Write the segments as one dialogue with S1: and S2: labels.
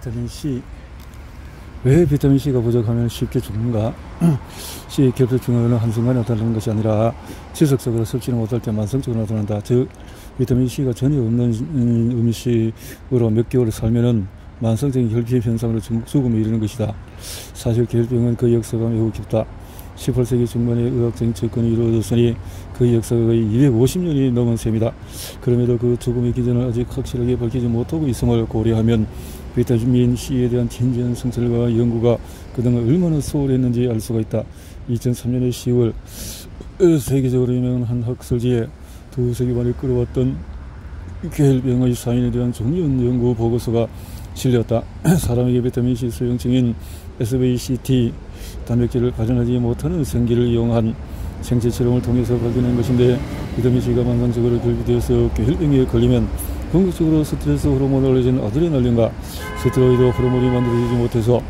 S1: 비타민C. 왜 비타민C가 부족하면 쉽게 죽는가? C 결핍 증후는 한순간에 나타나는 것이 아니라 지속적으로 섭취를 못할 때 만성적으로 나타난다. 즉 비타민C가 전혀 없는 음식으로 몇 개월 살면은 만성적인 결핍 현상으로 죽음에 이르는 것이다. 사실 결핍병은 그 역사가 매우 깊다. 18세기 중반에 의학적인 접근이 이루어졌으니 그 역사가 거의 250년이 넘은 셈이다. 그럼에도 그 죽음의 기전을 아직 확실하게 밝히지 못하고 있음을 고려하면 비타민 C에 대한 진지한 성찰과 연구가 그동안 얼마나 소홀했는지 알 수가 있다. 2003년의 10월 세계적으로 유명한 한 학술지에 2세기 만에 끌어왔던 계혈병의 사인에 대한 중요한 연구 보고서가 실렸다. 사람에게 비타민C 수용증인 SVCT 단백질을 발현하지 못하는 생기를 이용한 생체 실험을 통해서 발견한 것인데, 비타민C가 만성적으로 결핍되어서 계혈병에 걸리면 궁극적으로 스트레스 호르몬을 올려진 아드레날린과 스테로이드 호르몬이 만들어지지 못해서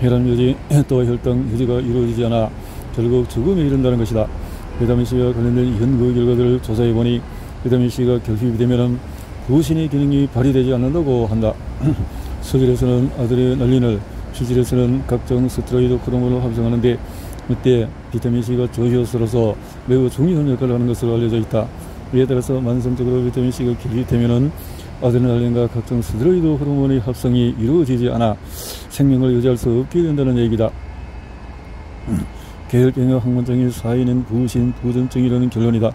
S1: 혈압 유지 또 혈당 유지가 이루어지지 않아 결국 죽음에 이른다는 것이다. 비타민C와 관련된 연구 결과들을 조사해보니 비타민C가 결핍이 되면 부신의 기능이 발휘되지 않는다고 한다. 소질에서는 아드레날린을, 실질에서는 각종 스테로이드 호르몬을 합성하는데 이때 비타민C가 저효소로서 매우 중요한 역할을 하는 것으로 알려져 있다. 이에 따라서 만성적으로 비타민C가 결핍되면 아드레날린과 각종 스테로이드 호르몬의 합성이 이루어지지 않아 생명을 유지할 수 없게 된다는 얘기다. 계혈병의 학문적인 사인은 부신 부전증이라는 결론이다.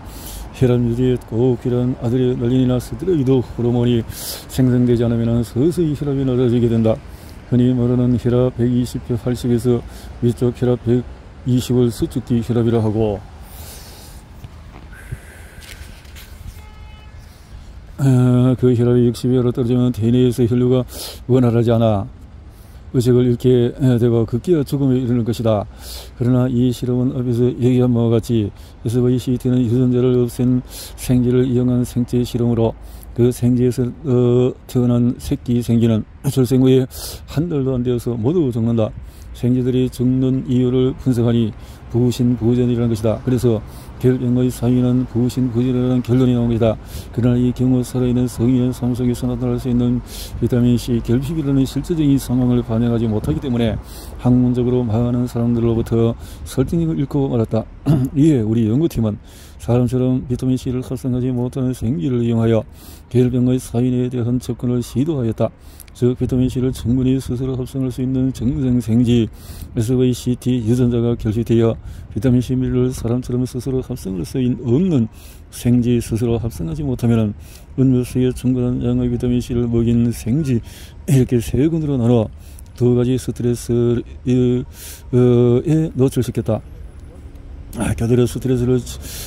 S1: 혈압 유지에 꼭 필요한 아드레날린이나 스테로이드 호르몬이 생성되지 않으면 서서히 혈압이 낮아지게 된다. 흔히 말하는 혈압 120표 80에서 위쪽 혈압 120을 수축기 혈압이라 하고, 그 혈압이 60여로 떨어지면 대뇌에서 혈류가 원활하지 않아 의식을 잃게 되고 급기야 죽음에 이르는 것이다. 그러나 이 실험은 앞에서 얘기한 바와 같이 SVCT는 유전자를 없앤 생쥐를 이용한 생체 실험으로 그 생쥐에서 태어난 새끼 생쥐는 출생 후에 한 달도 안 되어서 모두 죽는다. 생쥐들이 죽는 이유를 분석하니 부신부전이라는 것이다. 그래서 계혈병의 사인은 부신부전이라는 결론이 나온 것이다. 그러나 이 경우 살아있는 성인의 삶 속에서 나타날 수 있는 비타민C 결핍이라는 실제적인 상황을 반영하지 못하기 때문에 학문적으로 많은 사람들로부터 설득력을 잃고 말았다. 이에 우리 연구팀은 사람처럼 비타민C를 합성하지 못하는 생쥐를 이용하여 계혈병의 사인에 대한 접근을 시도하였다. 즉 비타민C를 충분히 스스로 합성할 수 있는 정생생쥐 SVCT 유전자가 결핍되어 비타민C를 사람처럼 스스로 합성할 수 없는 생쥐 스스로 합성하지 못하면 음료수에 충분한 양의 비타민C를 먹인 생쥐, 이렇게 세 군으로 나눠 두 가지 스트레스에 노출시켰다. 곁들여 스트레스를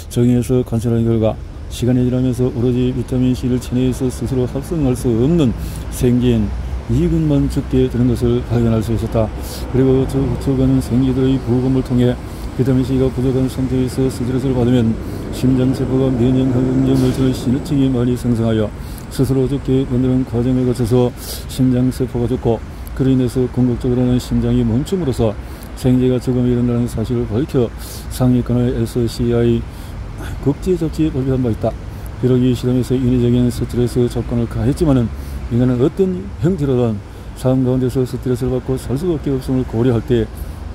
S1: 정의해서 관찰한 결과 시간이 지나면서 오로지 비타민C를 체내에서 스스로 합성할 수 없는 생쥐인 2군만 죽게 되는 것을 발견할 수 있었다. 그리고 죽은 생쥐들의 부검을 통해 비타민C가 부족한 상태에서 스트레스를 받으면 심장세포가 면역항력 물질을 지나치게 많이 생성하여 스스로 죽게 만드는 과정을 거쳐서 심장세포가 죽고, 그로 인해서 궁극적으로는 심장이 멈춤으로써 생쥐가 죽음에 이른다는 사실을 밝혀 상위권의 SCI 국제잡지에 발표한 바 있다. 비록 이 실험에서 인위적인 스트레스 조건을 가했지만은 인간은 어떤 형태로든 삶 가운데서 스트레스를 받고 살 수밖에 없음을 고려할 때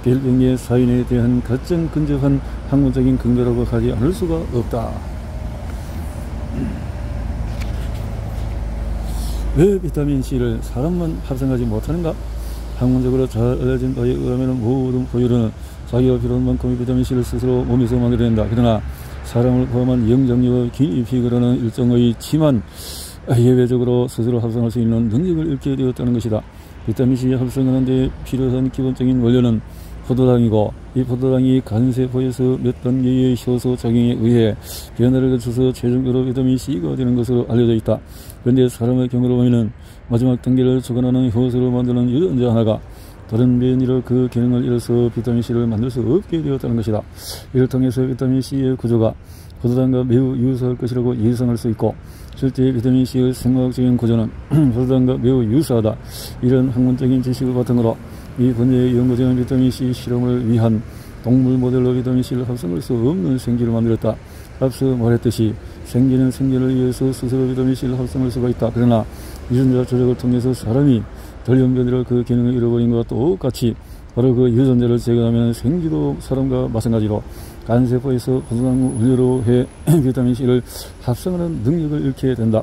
S1: 계혈병의 사인에 대한 가장 근접한 학문적인 근거라고 하지 않을 수가 없다. 왜 비타민C를 사람만 합성하지 못하는가? 학문적으로 잘 알려진 바에 의하면 모든 포유류는 자기가 필요한 만큼의 비타민C를 스스로 몸에서 만들어낸다. 그러나 사람을 포함한 영장류와 기니피그라는 일종의 쥐만 예외적으로 스스로 합성할 수 있는 능력을 잃게 되었다는 것이다. 비타민C 합성하는 데 필요한 기본적인 원료는 포도당이고, 이 포도당이 간세포에서 몇 단계의 효소 작용에 의해 변화를 거쳐서 최종적으로 비타민C가 되는 것으로 알려져 있다. 그런데 사람의 경우로 보면 마지막 단계를 주관하는 효소를 만드는 유전자 하나가 다른 변이로 그 기능을 잃어서 비타민C를 만들 수 없게 되었다는 것이다. 이를 통해서 비타민C의 구조가 포도당과 매우 유사할 것이라고 예상할 수 있고, 실제 비타민C의 생화학적인 구조는 포도당과 매우 유사하다. 이런 학문적인 지식을 바탕으로 이 분야의 연구자는 비타민C 실험을 위한 동물 모델로 비타민C를 합성할 수 없는 생쥐를 만들었다. 앞서 말했듯이 생쥐는 생존을 위해서 스스로 비타민C를 합성할 수가 있다. 그러나 유전자 조작을 통해서 사람이 돌연변이로 그 기능을 잃어버린 것과 똑같이 바로 그 유전자를 제거하면 생쥐도 사람과 마찬가지로 간세포에서 포도나무 원료로 해 비타민C를 합성하는 능력을 잃게 된다.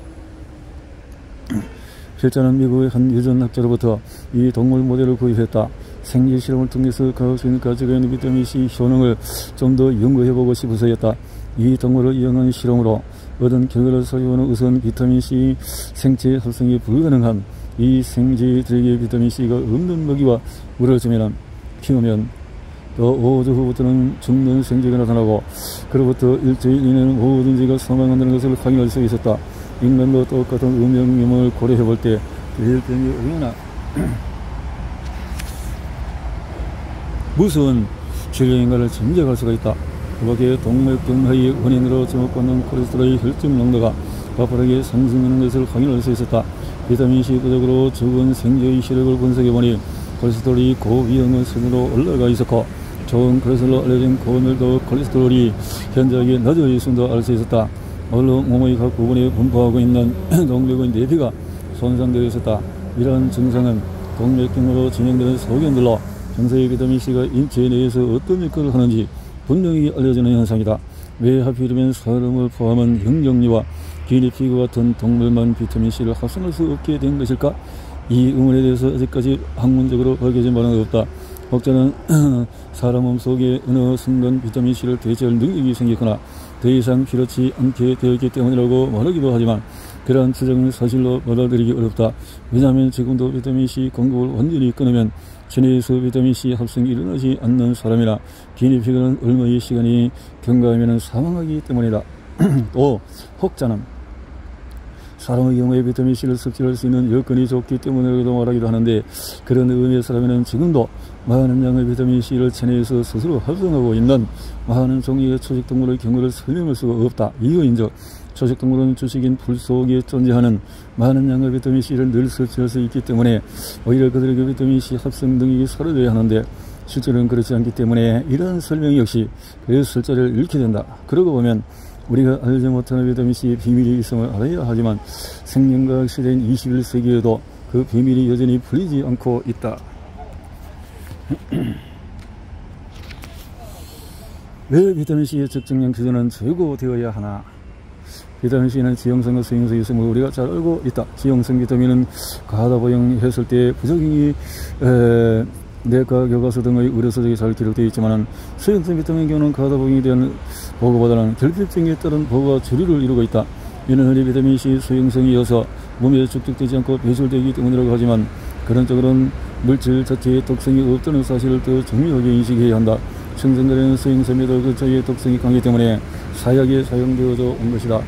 S1: 필자는 미국의 한 유전학자로부터 이 동물 모델을 구입했다. 생리 실험을 통해서 과학적인 가치가 있는 비타민C 효능을 좀 더 연구해보고 싶어서였다. 이 동물을 이용한 실험으로 얻은 결과를 살펴보는 우선 비타민C 생체 합성이 불가능한 이 생쥐들에게 비타민C가 없는 먹이와 물을 키우면 또 5주 후부터는 죽는 생쥐가 나타나고 그로부터 일주일 이내는 모든 쥐가 사망한다는 것을 확인할 수 있었다. 인간도 똑같은 음영임을 고려해볼 때 계열병이 얼마나 무서운 질병인가를 짐작할 수가 있다. 그 밖에 동맥경화의 원인으로 지목받는 콜레스테롤의 혈중 농도가 가파르게 상승하는 것을 확인할 수 있었다. 비타민C 부족으로 죽은 생쥐의 시력을 분석해보니 콜레스테롤이 고위험한 수준으로 올라가 있었고 좋은 콜레스테롤로 알려진 고밀도 콜레스테롤이 현저하게 낮아 있음도 알 수 있었다. 얼로 몸의 각 부분에 분포하고 있는 동맥의 내피가 손상되어 있었다. 이러한 증상은 동맥경화로 진행되는 소견들로 평소에 비타민C가 인체 내에서 어떤 역할을 하는지 분명히 알려지는 현상이다. 왜 하필이면 사람을 포함한 영정류와 기니피그 같은 동물만 비타민C를 합성할 수 없게 된 것일까? 이 의문에 대해서 아직까지 학문적으로 밝혀진 바는 없다. 혹자는 사람 몸속에 어느 순간 비타민C를 대체할 능력이 생겼거나 더 이상 필요치 않게 되었기 때문이라고 말하기도 하지만 그러한 추정은 사실로 받아들이기 어렵다. 왜냐하면 지금도 비타민C 공급을 완전히 끊으면 체내에서 비타민C 합성이 일어나지 않는 사람이나 기니피그는 얼마의 시간이 경과하면 사망하기 때문이다. 또 혹자는 사람의 경우에 비타민C를 섭취할 수 있는 여건이 좋기 때문이라고 말하기도 하는데 그런 의미의 사람에는 지금도 많은 양의 비타민C를 체내에서 스스로 합성하고 있는 많은 종류의 초식동물의 경우를 설명할 수가 없다. 이유인즉 초식동물은 주식인 풀 속에 존재하는 많은 양의 비타민C를 늘 섭취할 수 있기 때문에 오히려 그들에게 비타민C 합성 능력이 사라져야 하는데 실제로는 그렇지 않기 때문에 이러한 설명 역시 그 술자리를 잃게 된다. 그러고 보면 우리가 알지 못하는 비타민C의 비밀이 있음을 알아야 하지만 생명과학 시대인 21세기에도 그 비밀이 여전히 풀리지 않고 있다. 왜 비타민C의 적정량 기준은 제고되어야 하나? 비타민C는 지용성과 수용성이 있음을 우리가 잘 알고 있다. 지용성 비타민은 가다보형 했을 때 부작용이 내과 교과서 등의 의료서적에 잘 기록되어 있지만 수용성 비타민 경우는 가다보형에 대한 보고보다는 결핍증에 따른 보고가 주류를 이루고 있다. 이는 흔히 비타민C 수용성이어서 몸에 축적되지 않고 배출되기 때문이라고 하지만 그런 쪽으로는 물질 자체의 독성이 없다는 사실을 더 중요하게 인식해야 한다. 생성되는 수용성에도 그 자체의 독성이 강하기 때문에 사약에 사용되어져 온 것이다.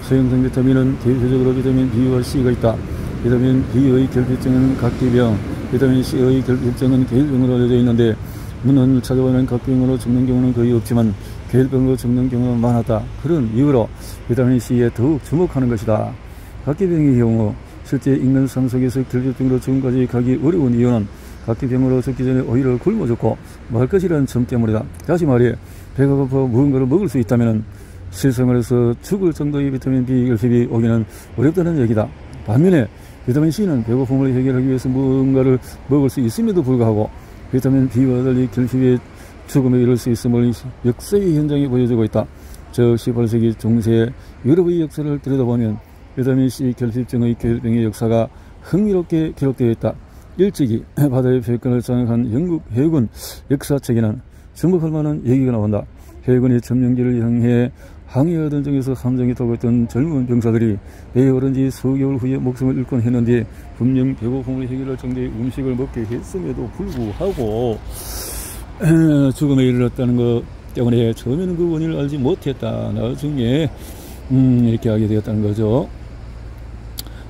S1: 수용성 비타민은 대표적으로 비타민 B와 C가 있다. 비타민 B의 결핍증은 각기병, 비타민 C의 결핍증은 계열병으로 알려져 있는데 문헌을 찾아보면 각기병으로 죽는 경우는 거의 없지만 계열병으로 죽는 경우가 많았다. 그런 이유로 비타민 C에 더욱 주목하는 것이다. 각기병의 경우 실제 인간 상속에서 결핍증으로 지금까지 가기 어려운 이유는 각기병으로 죽기 전에 오히려 굶어 죽고 말 것이라는 점 때문이다. 다시 말해 배가 고파 무언가를 먹을 수 있다면 실생활에서 죽을 정도의 비타민 B 결핍이 오기는 어렵다는 얘기다. 반면에 비타민 C는 배고픔을 해결하기 위해서 무언가를 먹을 수 있음에도 불구하고 비타민 B와 달리 결핍의 죽음에 이를 수 있음을 역사의 현장이 보여주고 있다. 즉 18세기 중세 유럽의 역사를 들여다보면 비타민 C 결핍증의 계열병의 역사가 흥미롭게 기록되어 있다. 일찍이 바다의 패권을 장악한 영국 해군 역사책에는 주목할 만한 얘기가 나온다. 해군이 점령지를 향해 항해하던 중에서 함정에 타고 있던 젊은 병사들이 배에 오른 지 수개월 후에 목숨을 잃곤 했는데 분명 배고픔을 해결할 정도의 음식을 먹게 했음에도 불구하고 죽음에 이르렀다는 것 때문에 처음에는 그 원인을 알지 못했다. 나중에 이렇게 하게 되었다는 거죠.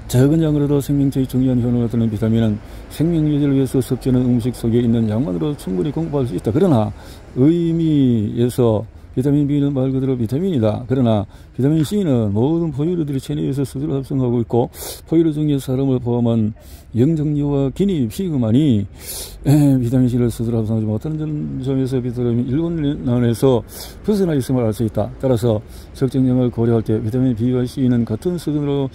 S1: 적은 양으로도 생명체의 중요한 효능을 갖는 비타민은 생명 유지를 위해서 섭취하는 음식 속에 있는 양만으로 충분히 공급할 수 있다. 그러나 의미에서 비타민 B는 말 그대로 비타민이다. 그러나 비타민 C는 모든 포유류들이 체내에서 스스로 합성하고 있고 포유류 중에 사람을 포함한 영정류와 기니피그만이 비타민 C를 스스로 합성하지 못하는 점에서 비타민 일본론에서 벗어나 있음을 알 수 있다. 따라서 적정량을 고려할 때 비타민 B와 C는 같은 수준으로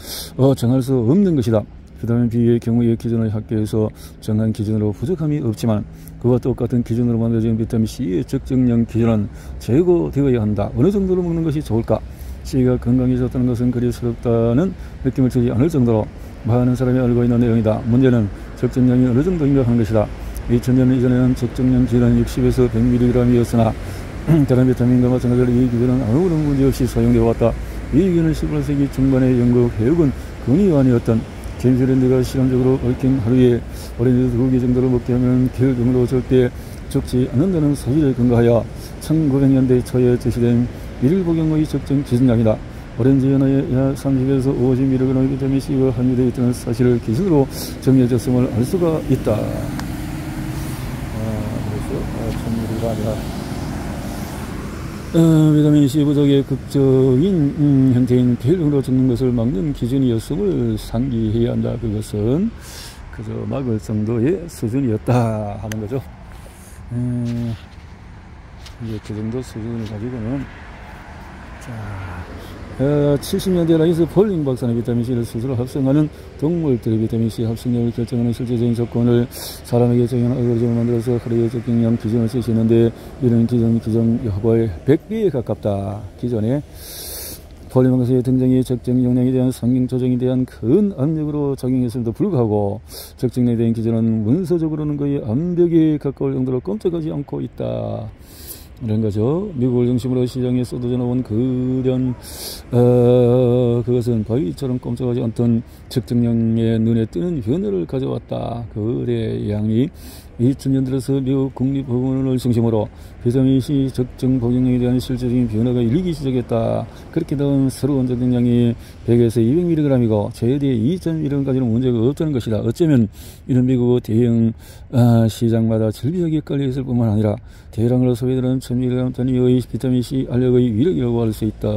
S1: 정할 수 없는 것이다. 비타민 B의 경우에 기존의 학계에서 정한 기준으로 부족함이 없지만 그와 똑같은 기준으로 만들어진 비타민 C의 적정량 기준은 제고되어야 한다. 어느 정도로 먹는 것이 좋을까? C가 건강해졌다는 것은 그리 새롭다는 느낌을 주지 않을 정도로 많은 사람이 알고 있는 내용이다. 문제는 적정량이 어느 정도인가 하는 것이다. 2000년 이전에는 적정량 기준은 60에서 100mg이었으나 다른 비타민과 마찬가지로 이 기준은 아무런 문제없이 사용되어 왔다. 이 기준은 18세기 중반의 영국 해역은 근위안이었던 제임스 랜드가 실험적으로 얽힌 하루에 오렌지 2개 정도를 먹게 하면 결병으로 절대 죽지 않는다는 사실에 근거하여 1900년대 초에 제시된 일일 복용의 적정 기준량이다. 오렌지 하나에 약 30에서 50mg의 비타민 C가 함유되어 있다는 사실을 기준으로 정해졌음을 알 수가 있다. 그래서 1000mg이라 비타민 C 부족의 극적인 형태인 폐혈증으로 죽는 것을 막는 기준이었음을 상기해야 한다. 그것은 그저 막을 정도의 수준이었다 하는 거죠. 이제 그 정도 수준을 가지고는 70년대 라이스 폴링 박사는 비타민 C를 스스로 합성하는 동물들의 비타민 C 합성량을 결정하는 실제적인 조건을 사람에게 적용한 알고리즘을 만들어서 하루의 적정량 기준을 제시했는데 이런 기준 여부의 100배에 가깝다. 기존에 폴링 박사의 등장이 적정 용량에 대한 성능 조정에 대한 큰 압력으로 작용했음에도 불구하고 적정량에 대한 기준은 문서적으로는 거의 완벽에 가까울 정도로 꼼짝하지 않고 있다. 이런 거죠. 미국을 중심으로 시장에 쏟아져 나온 그런 그것은 바위처럼 꼼짝하지 않던 적정량의 눈에 띄는 변화를 가져왔다. 그의 양이 2000년 들어서 미국 국립보건원을 중심으로 비타민 C 적정 복용량에 대한 실질적인 변화가 일기 시작했다. 그렇게 나온 새로운 적정량이 100에서 200mg이고 최대 2.1g까지는 문제가 없다는 것이다. 어쩌면 이런 미국 대형 시장마다 절비하게 깔려있을 뿐만 아니라 대량으로 소비되는 1000mg 단위의 비타민 C 알약의 위력이라고 할 수 있다.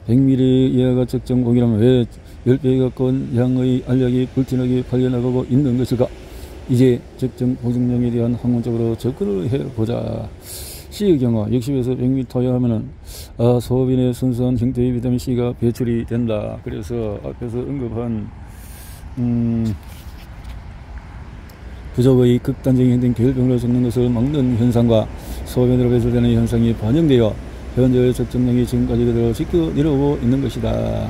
S1: 100ml 이하가 적정 복용이라면 왜 10배에 가까운 양의 알약이 불티나게 팔려나가고 있는 것일까? 이제 적정 복용량에 대한 학문적으로 접근을 해보자. C의 경우 60에서 100ml야 하면은 소변의 순수한 형태의 비타민 C가 배출이 된다. 그래서 앞에서 언급한 부족의 극단적인 형태인 결병으로 죽는 것을 막는 현상과 소변으로 배출되는 현상이 반영되어 현재의 적정량이 지금까지 그대로 지켜 내려오고 있는 것이다.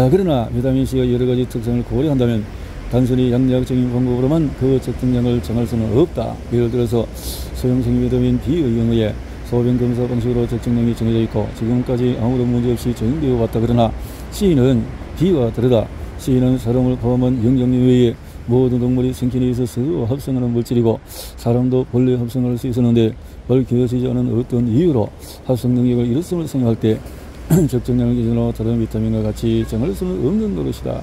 S1: 그러나 비타민 C가 여러가지 특성을 고려한다면 단순히 양리학적인 방법으로만 그 적정량을 정할 수는 없다. 예를 들어서 소형성 비타민 B의 경우에 소변 검사 방식으로 적정량이 정해져 있고 지금까지 아무런 문제없이 적용되어 왔다. 그러나 C는 B와 다르다. C는 사람을 포함한 영장류 외에 모든 동물이 생존에 있어서 합성하는 물질이고 사람도 본래 합성할 수 있었는데 밝혀지지 않은 어떤 이유로 합성 능력을 잃었음을 생각할 때 적정량을 기준으로 다른 비타민과 같이 정할 수는 없는 노릇이다.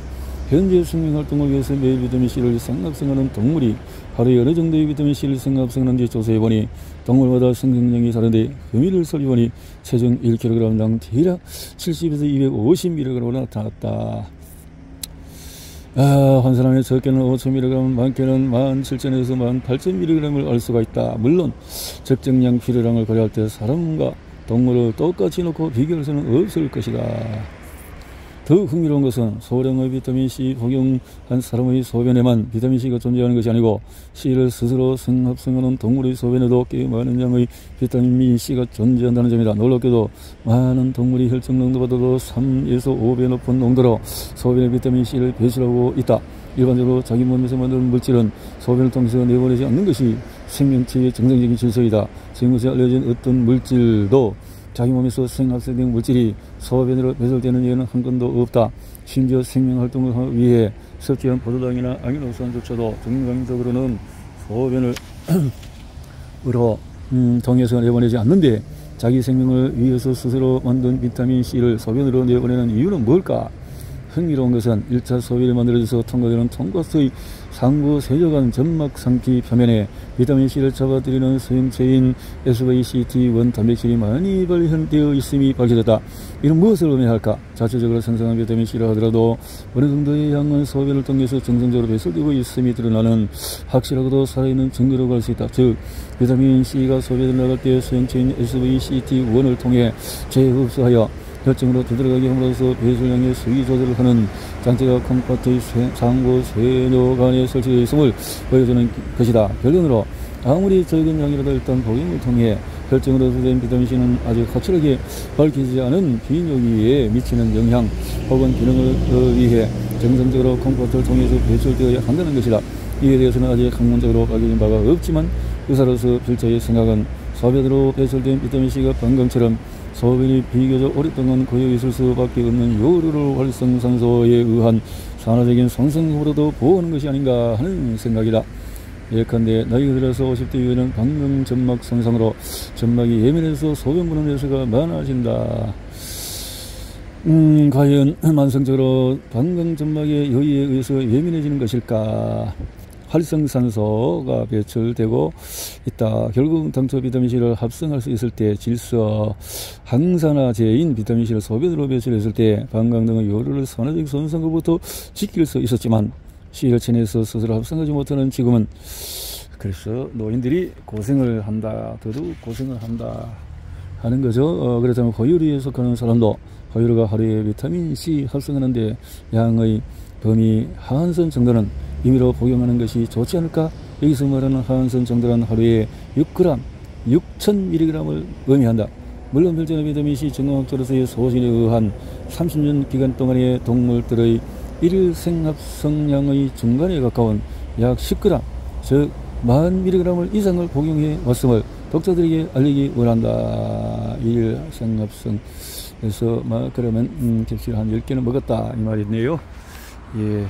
S1: 현재 생명활동을 위해서 매일 비타민 C를 생합성하는 동물이 하루에 어느 정도의 비타민 C를 생합성하는지 조사해보니 동물마다 생성량이 다른데 흠의를 살펴보니 체중 1kg당 대략 70에서 250mg으로 나타났다. 한 사람의 적게는 5000mg, 많게는 17,000에서 18,000mg을 알 수가 있다. 물론 적정량 필요량을 고려할 때 사람과 동물을 똑같이 놓고 비교할 수는 없을 것이다. 더 흥미로운 것은 소량의 비타민 C 복용한 사람의 소변에만 비타민 C가 존재하는 것이 아니고 C를 스스로 생합성하는 동물의 소변에도 꽤 많은 양의 비타민 C가 존재한다는 점이다. 놀랍게도 많은 동물이 혈중 농도보다도 3에서 5배 높은 농도로 소변에 비타민 C를 배출하고 있다. 일반적으로 자기 몸에서 만드는 물질은 소변을 통해서 내보내지 않는 것이 생명체의 정상적인 질서이다. 지금까지 알려진 어떤 물질도 자기 몸에서 생합성된 물질이 소변으로 배설되는 예는 한 건도 없다. 심지어 생명활동을 하기 위해 섭취한 포도당이나 아미노산조차도 정상적으로는 소변을 통해서 내보내지 않는데 자기 생명을 위해서 스스로 만든 비타민 C를 소변으로 내보내는 이유는 뭘까? 흥미로운 것은 1차 소변이 만들어져서 통과되는 통과수의 상부 세조간 점막 상피 표면에 비타민 C를 잡아들이는 소형체인 SVCT1 단백질이 많이 발현되어 있음이 밝혀졌다. 이는 무엇을 의미할까? 자체적으로 생성한 비타민 C라 하더라도 어느 정도의 양은 소변을 통해서 정상적으로 배설되고 있음이 드러나는 확실하고도 살아있는 증거라고 할 수 있다. 즉 비타민 C가 소변을 나갈 때 소형체인 SVCT1을 통해 재흡수하여 혈증으로 되돌아가게 함으로써 배출량의 수위 조절을 하는 장치가 컴파트의 상부 세뇨관에 설치되어 있음을 보여주는 것이다. 결론으로 아무리 적은 양이라도 일단 복용을 통해 혈증으로 소된 비타민C는 아직 확실하게 밝히지 않은 비뇨기에 미치는 영향 혹은 기능을 위해 정상적으로 컴포트를 통해서 배출되어야 한다는 것이다. 이에 대해서는 아직 학문적으로 밝혀진 바가 없지만 의사로서 필자의 생각은 소변으로 배출된 비타민C가 방광처럼 소변이 비교적 오랫동안 고여 있을 수밖에 없는 요르르 활성산소에 의한 산화적인 손상으로도 보호하는 것이 아닌가 하는 생각이다. 예컨대 나이가 들어서 50대 이후에는 방광 점막 손상으로 점막이 예민해서 소변 보는 횟수가 많아진다. 과연 만성적으로 방광 점막의 여유에 의해서 예민해지는 것일까? 활성산소가 배출되고 있다. 결국 당초 비타민C를 합성할 수 있을 때 질소, 항산화제인 비타민C를 소변으로 배출했을 때 방광 등의 요로를 산화적 손상으로부터 지킬 수 있었지만 C를 체내에서 스스로 합성하지 못하는 지금은 그래서 노인들이 고생을 한다. 더더욱 고생을 한다 하는 거죠. 그렇다면 허유류에 속하는 사람도 허유류가 하루에 비타민C 합성하는데 양의 범위 하한선 정도는 임의로 복용하는 것이 좋지 않을까? 여기서 말하는 하한선 정도란 하루에 6g, 6000mg을 의미한다. 물론 별자의 비타민C 정형학적으로서의 소신에 의한 30년 기간 동안의 동물들의 일일 생합성량의 중간에 가까운 약 10g, 즉 10,000mg 이상을 복용해 왔음을 독자들에게 알리기 원한다. 일일 생합성. 그래서 그러면 캡슐 한 10개는 먹었다 이 말이네요. 예.